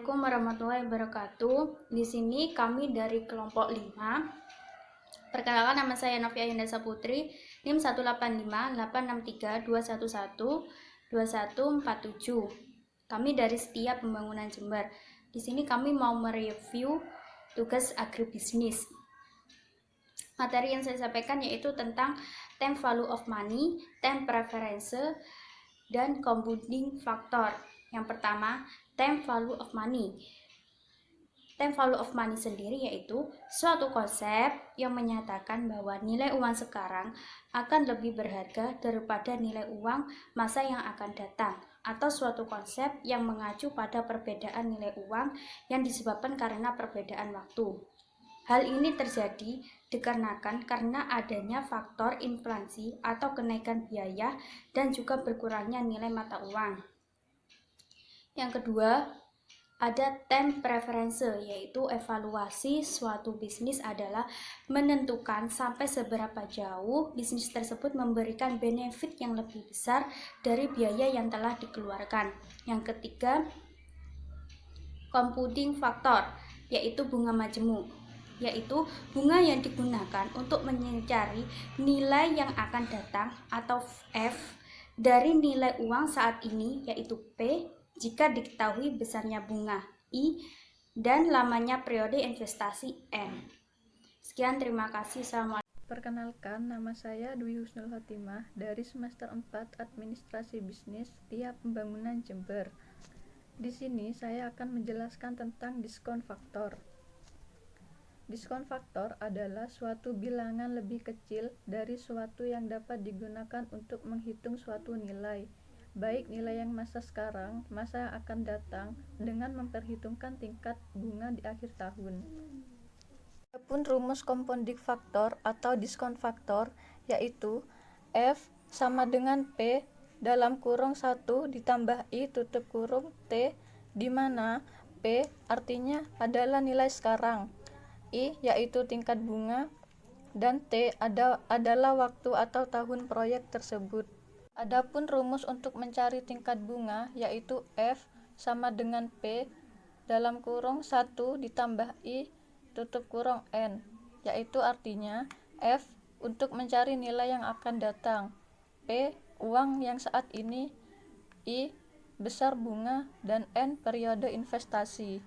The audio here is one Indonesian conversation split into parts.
Assalamualaikum warahmatullahi wabarakatuh. Di sini kami dari kelompok 5. Perkenalkan, nama saya Novia Yendasa Putri, NIM 1858632112147. Kami dari Setia Pembangunan Jember. Di sini kami mau mereview tugas agribisnis. Materi yang saya sampaikan yaitu tentang time value of money, time preference, dan compounding factor. Yang pertama, time value of money. Time value of money sendiri yaitu suatu konsep yang menyatakan bahwa nilai uang sekarang akan lebih berharga daripada nilai uang masa yang akan datang, atau suatu konsep yang mengacu pada perbedaan nilai uang yang disebabkan karena perbedaan waktu. Hal ini terjadi dikarenakan karena adanya faktor inflasi atau kenaikan biaya dan juga berkurangnya nilai mata uang. Yang kedua, ada time preference, yaitu evaluasi suatu bisnis adalah menentukan sampai seberapa jauh bisnis tersebut memberikan benefit yang lebih besar dari biaya yang telah dikeluarkan. Yang ketiga, compounding factor, yaitu bunga majemuk, yaitu bunga yang digunakan untuk mencari nilai yang akan datang atau F dari nilai uang saat ini, yaitu P jika diketahui besarnya bunga I dan lamanya periode investasi N. Sekian, terima kasih. Assalamualaikum. Perkenalkan, nama saya Dwi Husnul Khotimah dari semester 4 Administrasi Bisnis Setia Pembangunan Jember. Di sini saya akan menjelaskan tentang diskon faktor. Diskon faktor adalah suatu bilangan lebih kecil dari suatu yang dapat digunakan untuk menghitung suatu nilai, baik nilai yang masa sekarang, masa yang akan datang, dengan memperhitungkan tingkat bunga di akhir tahun. Adapun rumus compounding factor atau diskon faktor yaitu F sama dengan P dalam kurung 1 ditambah I tutup kurung T, di mana P artinya adalah nilai sekarang, I yaitu tingkat bunga, dan T adalah waktu atau tahun proyek tersebut. Adapun rumus untuk mencari tingkat bunga yaitu F sama dengan P dalam kurung 1 ditambah I tutup kurung N, yaitu artinya F untuk mencari nilai yang akan datang, P uang yang saat ini, I besar bunga, dan N periode investasi.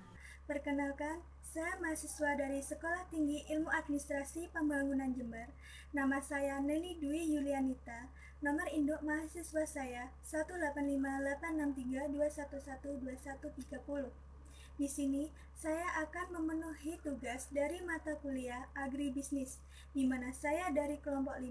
Perkenalkan, saya mahasiswa dari Sekolah Tinggi Ilmu Administrasi Pembangunan Jember. Nama saya Neni Dwi Yulianita. Nomor induk mahasiswa saya 1858632112130. Di sini saya akan memenuhi tugas dari mata kuliah agribisnis, di mana saya dari kelompok 5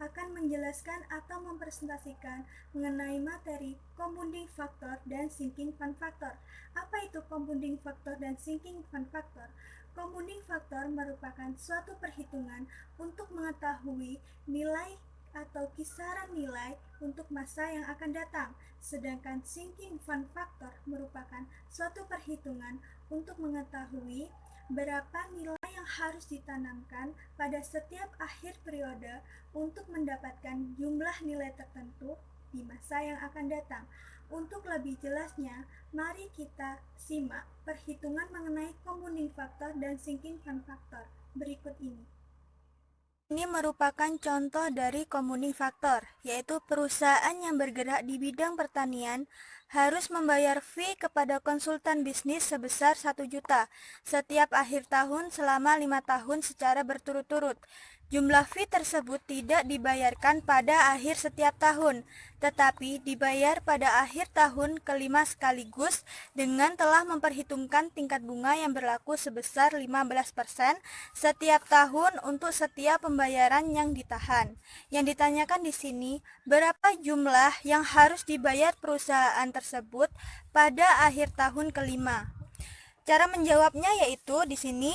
akan menjelaskan atau mempresentasikan mengenai materi compounding factor dan sinking fund factor. Apa itu compounding factor dan sinking fund factor? Compounding factor merupakan suatu perhitungan untuk mengetahui nilai atau kisaran nilai untuk masa yang akan datang, sedangkan sinking fund factor merupakan suatu perhitungan untuk mengetahui berapa nilai yang harus ditanamkan pada setiap akhir periode untuk mendapatkan jumlah nilai tertentu di masa yang akan datang. Untuk lebih jelasnya, mari kita simak perhitungan mengenai compounding factor dan sinking fund factor berikut ini. Ini merupakan contoh dari compounding factor, yaitu perusahaan yang bergerak di bidang pertanian harus membayar fee kepada konsultan bisnis sebesar 1 juta setiap akhir tahun selama 5 tahun secara berturut-turut. Jumlah fee tersebut tidak dibayarkan pada akhir setiap tahun, tetapi dibayar pada akhir tahun kelima sekaligus dengan telah memperhitungkan tingkat bunga yang berlaku sebesar 15% setiap tahun untuk setiap pembayaran yang ditahan. Yang ditanyakan di sini, berapa jumlah yang harus dibayar perusahaan tersebut pada akhir tahun kelima? Cara menjawabnya yaitu di sini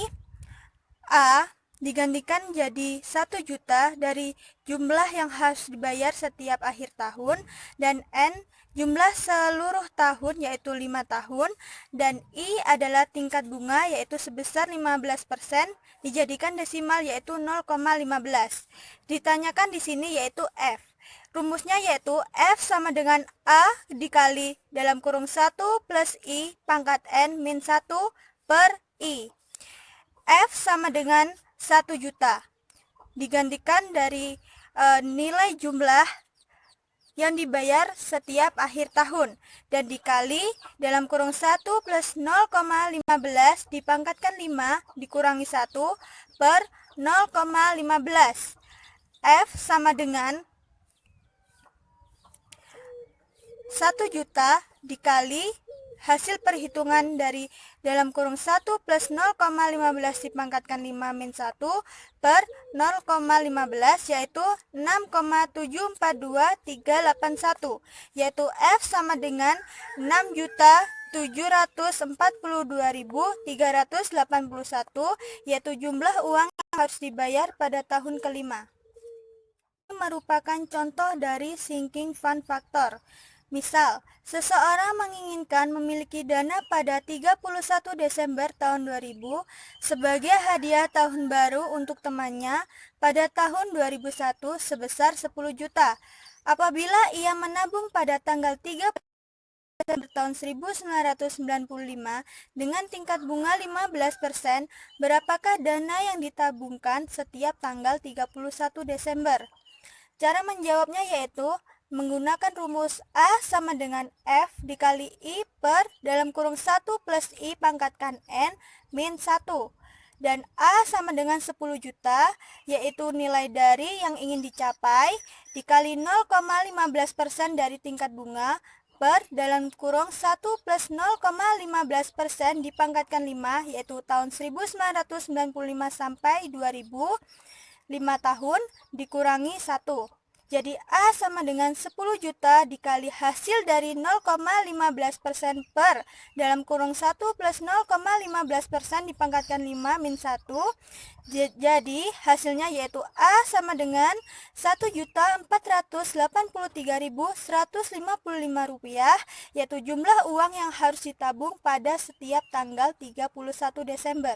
A digantikan jadi 1 juta dari jumlah yang harus dibayar setiap akhir tahun, dan N jumlah seluruh tahun yaitu 5 tahun, dan I adalah tingkat bunga yaitu sebesar 15% dijadikan desimal yaitu 0,15. Ditanyakan di sini yaitu F. Rumusnya yaitu F sama dengan A dikali dalam kurung 1 plus I pangkat N min 1 per I. F sama dengan 1 juta. Digantikan dari nilai jumlah yang dibayar setiap akhir tahun dan dikali dalam kurung 1 plus 0,15 dipangkatkan 5 dikurangi 1 per 0,15. F sama dengan 1 juta dikali hasil perhitungan dari dalam kurung 1 plus 0,15 dipangkatkan 5 min 1 per 0,15 yaitu 6,742381, yaitu F sama dengan 6.742.381, yaitu jumlah uang yang harus dibayar pada tahun kelima. Ini merupakan contoh dari sinking fund factor. Misal, seseorang menginginkan memiliki dana pada 31 Desember tahun 2000 sebagai hadiah tahun baru untuk temannya pada tahun 2001 sebesar 10 juta. Apabila ia menabung pada tanggal 3 Desember tahun 1995 dengan tingkat bunga 15%, berapakah dana yang ditabungkan setiap tanggal 31 Desember? Cara menjawabnya yaitu menggunakan rumus A sama dengan F dikali I per dalam kurung 1 plus I pangkatkan N min 1. Dan A sama dengan 10 juta, yaitu nilai dari yang ingin dicapai, dikali 0,15% dari tingkat bunga, per dalam kurung 1 plus 0,15% dipangkatkan 5, yaitu tahun 1995 sampai 2000, 5 tahun dikurangi 1. Jadi A sama dengan 10 juta dikali hasil dari 0,15% per dalam kurung 1 plus 0,15% dipangkatkan 5 min 1. Jadi hasilnya yaitu A sama dengan 1.483.155 rupiah, yaitu jumlah uang yang harus ditabung pada setiap tanggal 31 Desember.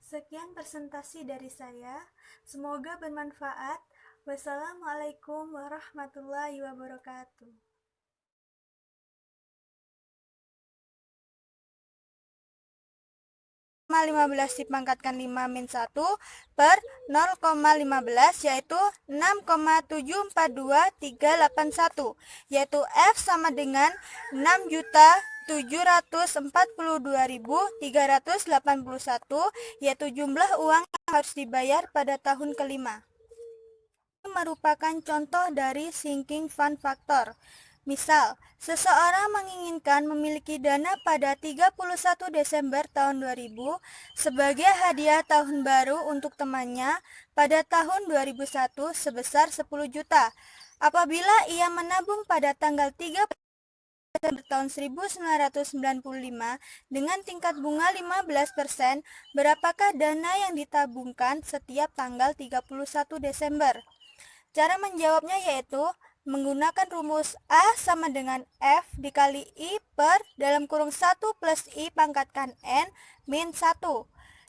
Sekian presentasi dari saya. Semoga bermanfaat. Wassalamualaikum warahmatullahi wabarakatuh. 15 dipangkatkan 5 min 1 per 0,15 yaitu 6,742381, yaitu F sama dengan 6.742.381, yaitu jumlah uang yang harus dibayar pada tahun kelima. Ini merupakan contoh dari sinking fund factor. Misal, seseorang menginginkan memiliki dana pada 31 Desember tahun 2000 sebagai hadiah tahun baru untuk temannya pada tahun 2001 sebesar 10 juta. Apabila ia menabung pada tanggal 3 Desember tahun 1995 dengan tingkat bunga 15%, berapakah dana yang ditabungkan setiap tanggal 31 Desember? Cara menjawabnya yaitu menggunakan rumus A sama dengan F dikali I per dalam kurung 1 plus I pangkatkan N min 1.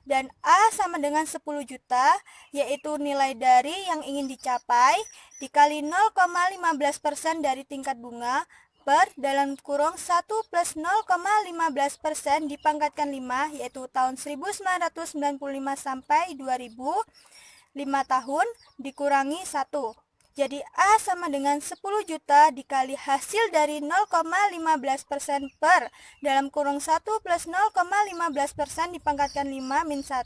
Dan A sama dengan 10 juta, yaitu nilai dari yang ingin dicapai, dikali 0,15% dari tingkat bunga, per dalam kurung 1 plus 0,15% dipangkatkan 5, yaitu tahun 1995 sampai 2000, 5 tahun dikurangi 1. Jadi A sama dengan 10 juta dikali hasil dari 0,15% per dalam kurung 1 plus 0,15% dipangkatkan 5 min 1.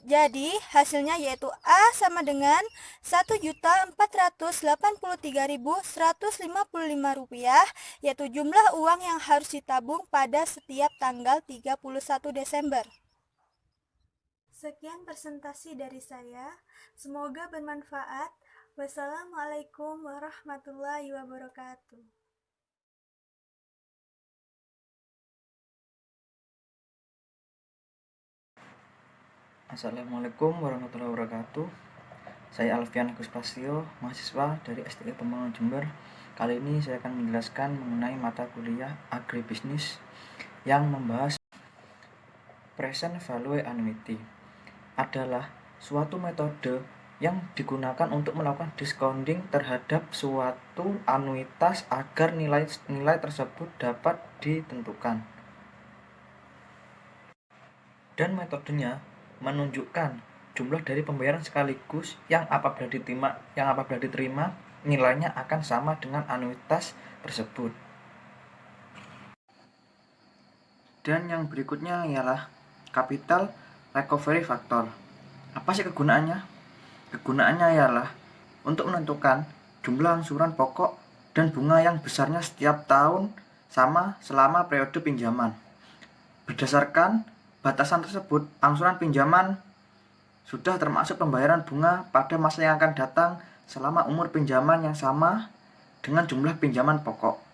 Jadi hasilnya yaitu A sama dengan 1.483.155 rupiah, yaitu jumlah uang yang harus ditabung pada setiap tanggal 31 Desember. Sekian presentasi dari saya. Semoga bermanfaat. Wassalamualaikum warahmatullahi wabarakatuh. Assalamualaikum warahmatullahi wabarakatuh. Saya Alfian Gus Prastio, mahasiswa dari STI Pembangunan Jember. Kali ini saya akan menjelaskan mengenai mata kuliah agribisnis yang membahas present value annuity. Adalah suatu metode yang digunakan untuk melakukan discounting terhadap suatu anuitas agar nilai tersebut dapat ditentukan. Dan metodenya menunjukkan jumlah dari pembayaran sekaligus yang apabila diterima nilainya akan sama dengan anuitas tersebut. Dan yang berikutnya ialah capital recovery factor. Apa sih kegunaannya? Kegunaannya ialah untuk menentukan jumlah angsuran pokok dan bunga yang besarnya setiap tahun sama selama periode pinjaman. Berdasarkan batasan tersebut, angsuran pinjaman sudah termasuk pembayaran bunga pada masa yang akan datang selama umur pinjaman yang sama dengan jumlah pinjaman pokok.